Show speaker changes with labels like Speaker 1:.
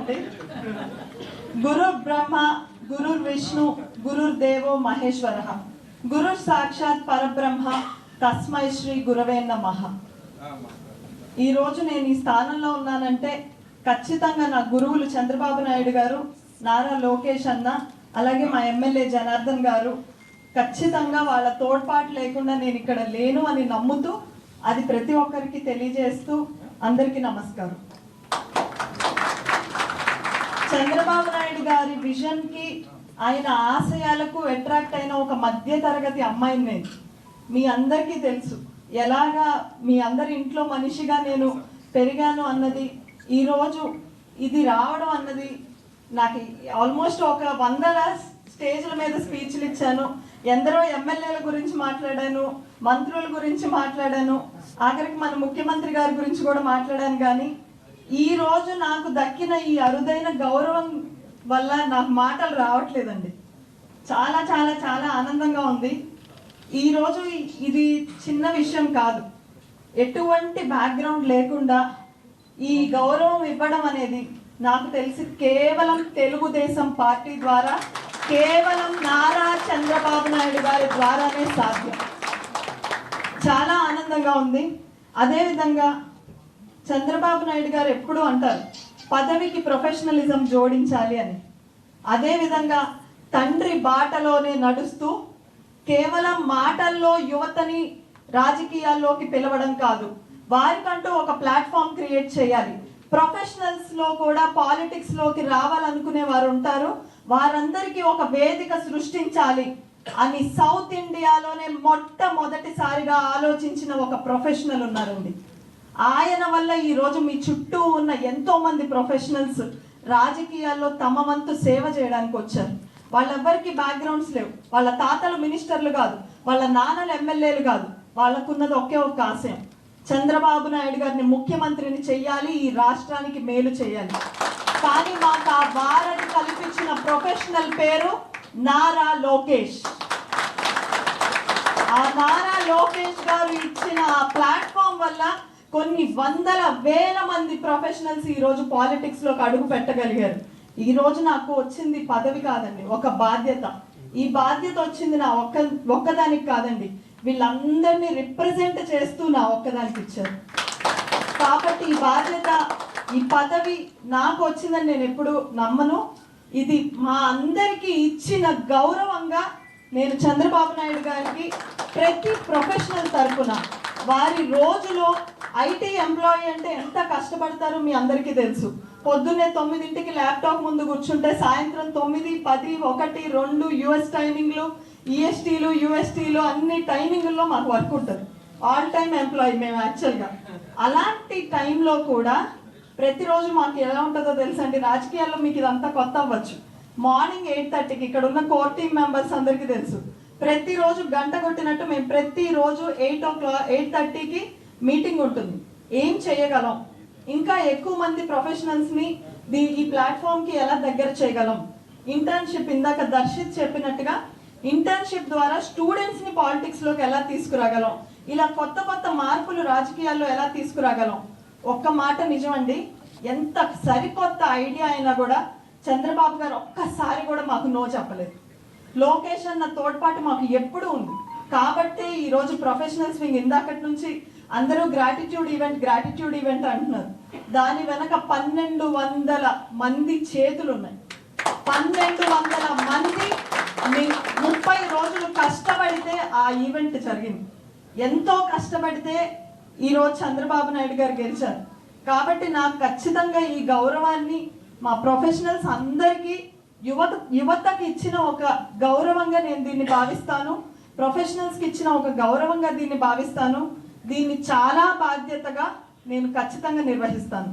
Speaker 1: అండి. గురు బ్రహ్మ గురు విష్ణు గురుర్దేవో మహేశ్వర గురు సాక్షాత్ పరబ్రహ్మ తస్మై శ్రీ గురవే నమః. ఈరోజు నేను ఈ స్థానంలో ఉన్నానంటే ఖచ్చితంగా నా గురువులు చంద్రబాబు నాయుడు గారు, నారా లోకేష్ అన్న, అలాగే మా ఎమ్మెల్యే జనార్దన్ గారు, ఖచ్చితంగా వాళ్ళ తోడ్పాటు లేకుండా నేను ఇక్కడ లేను అని నమ్ముతూ అది ప్రతి ఒక్కరికి తెలియజేస్తూ అందరికీ నమస్కారం. చంద్రబాబు నాయుడు గారి విజన్కి, ఆయన ఆశయాలకు అట్రాక్ట్ అయిన ఒక మధ్య తరగతి అమ్మాయిని నేను. మీ అందరికీ తెలుసు ఎలాగా మీ అందరి ఇంట్లో మనిషిగా నేను పెరిగాను అన్నది. ఈరోజు ఇది రావడం అన్నది నాకు ఆల్మోస్ట్ ఒక 100 స్టేజ్ల మీద స్పీచ్లు ఇచ్చాను, ఎందరో ఎమ్మెల్యేల గురించి మాట్లాడాను, మంత్రుల గురించి మాట్లాడాను, ఆఖరికి మన ముఖ్యమంత్రి గారి గురించి కూడా మాట్లాడాను. కానీ ఈరోజు నాకు దక్కిన ఈ అరుదైన గౌరవం వల్ల నాకు మాటలు రావట్లేదండి. చాలా చాలా చాలా ఆనందంగా ఉంది. ఈరోజు ఇది చిన్న విషయం కాదు. ఎటువంటి బ్యాక్గ్రౌండ్ లేకుండా ఈ గౌరవం ఇవ్వడం అనేది నాకు తెలిసి కేవలం తెలుగుదేశం పార్టీ ద్వారా, కేవలం నారా చంద్రబాబు నాయుడు గారి ద్వారానే సాధ్యం. చాలా ఆనందంగా ఉంది. అదేవిధంగా చంద్రబాబు నాయుడు గారు ఎప్పుడూ అంటారు పదవికి ప్రొఫెషనలిజం జోడించాలి అని. అదేవిధంగా తండ్రి బాటలోనే నడుస్తూ కేవలం మాటల్లో యువతని రాజకీయాల్లోకి పిలవడం కాదు, వారికంటూ ఒక ప్లాట్ఫామ్ క్రియేట్ చేయాలి. ప్రొఫెషనల్స్లో కూడా పాలిటిక్స్లోకి రావాలనుకునే వారు ఉంటారు, వారందరికీ ఒక వేదిక సృష్టించాలి అని సౌత్ ఇండియాలోనే మొట్టమొదటిసారిగా ఆలోచించిన ఒక ప్రొఫెషనల్ ఉన్నారండి. ఆయన వల్ల ఈరోజు మీ చుట్టూ ఉన్న ఎంతో మంది ప్రొఫెషనల్స్ రాజకీయాల్లో తమ వంతు సేవ చేయడానికి వచ్చారు. వాళ్ళెవ్వరికి బ్యాక్గ్రౌండ్స్ లేవు, వాళ్ళ తాతలు మినిస్టర్లు కాదు, వాళ్ళ నాన్నలు ఎమ్మెల్యేలు కాదు, వాళ్ళకున్నది ఒకే ఒక ఆశయం, చంద్రబాబు నాయుడు గారిని ముఖ్యమంత్రిని చెయ్యాలి, ఈ రాష్ట్రానికి మేలు చేయాలి. కానీ మాకు ఆ వారని కల్పించిన ప్రొఫెషనల్ పేరు నారా లోకేష్. ఆ నారా లోకేష్ గారు ఇచ్చిన ఆ ప్లాట్ఫామ్ వల్ల కొన్ని వందల వేల మంది ప్రొఫెషనల్స్ ఈరోజు పాలిటిక్స్లోకి అడుగు పెట్టగలిగారు. ఈరోజు నాకు వచ్చింది పదవి కాదండి, ఒక బాధ్యత. ఈ బాధ్యత వచ్చింది నా ఒక్కదానికి కాదండి, వీళ్ళందరినీ రిప్రజెంట్ చేస్తూ నా ఒక్కదానికి ఇచ్చారు. కాబట్టి ఈ బాధ్యత, ఈ పదవి నాకు వచ్చిందని నేను ఎప్పుడు నమ్మను. ఇది మా అందరికీ ఇచ్చిన గౌరవంగా నేను చంద్రబాబు నాయుడు గారికి ప్రతి ప్రొఫెషనల్ తరఫున, వారి రోజులో ఐటీ ఎంప్లాయీ అంటే ఎంత కష్టపడతారో మీ అందరికీ తెలుసు. పొద్దున్నే 9ంటికి ల్యాప్టాప్ ముందు కూర్చుంటే సాయంత్రం 9, 10, 1, 2 యుఎస్ టైమింగ్లు, ఈఎస్టీలు, యూఎస్టీలు అన్ని టైమింగ్ల్లో మాకు వర్క్ ఉంటుంది. ఆల్ టైమ్ ఎంప్లాయీ మేము యాక్చువల్గా. అలాంటి టైంలో కూడా ప్రతిరోజు మాకు ఎలా ఉంటుందో తెలుసండి, రాజకీయాల్లో మీకు ఇదంతా కొత్త అవ్వచ్చు. మార్నింగ్ 8:30కి ఇక్కడ ఉన్న కోర్ టీమ్ మెంబర్స్ అందరికీ తెలుసు, ప్రతిరోజు గంట కొట్టినట్టు మేము ప్రతిరోజు 8:30కి మీటింగ్ ఉంటుంది. ఏం చేయగలం, ఇంకా ఎక్కువ మంది ప్రొఫెషనల్స్ని ఈ ప్లాట్ఫామ్కి ఎలా దగ్గర చేయగలం, ఇంటర్న్షిప్, ఇందాక దర్శిత్ చెప్పినట్టుగా ఇంటర్న్షిప్ ద్వారా స్టూడెంట్స్ని పాలిటిక్స్లోకి ఎలా తీసుకురాగలం, ఇలా కొత్త కొత్త మార్పులు రాజకీయాల్లో ఎలా తీసుకురాగలం. ఒక్క మాట నిజమండి, ఎంత సరికొత్త ఐడియా అయినా కూడా చంద్రబాబు గారు ఒక్కసారి కూడా మాకు నో చెప్పలేదు. లోకేష్ అన్న తోడ్పాటు మాకు ఎప్పుడు ఉంది. కాబట్టి ఈరోజు ప్రొఫెషనల్స్ వింగ్ ఇందాకటి నుంచి అందరూ గ్రాటిట్యూడ్ ఈవెంట్ అంటున్నారు. దాని వెనక 1200 మంది చేతులు ఉన్నాయి. 1200 మంది 30 రోజులు కష్టపడితే ఆ ఈవెంట్ జరిగింది. ఎంతో కష్టపడితే ఈరోజు చంద్రబాబు నాయుడు గారు గెలిచారు. కాబట్టి నాకు ఖచ్చితంగా ఈ గౌరవాన్ని మా ప్రొఫెషనల్స్ అందరికీ, యువతకి ఇచ్చిన ఒక గౌరవంగా నేను దీన్ని భావిస్తాను. ప్రొఫెషనల్స్కి ఇచ్చిన ఒక గౌరవంగా దీన్ని భావిస్తాను. దీన్ని చాలా బాధ్యతగా నేను ఖచ్చితంగా నిర్వహిస్తాను.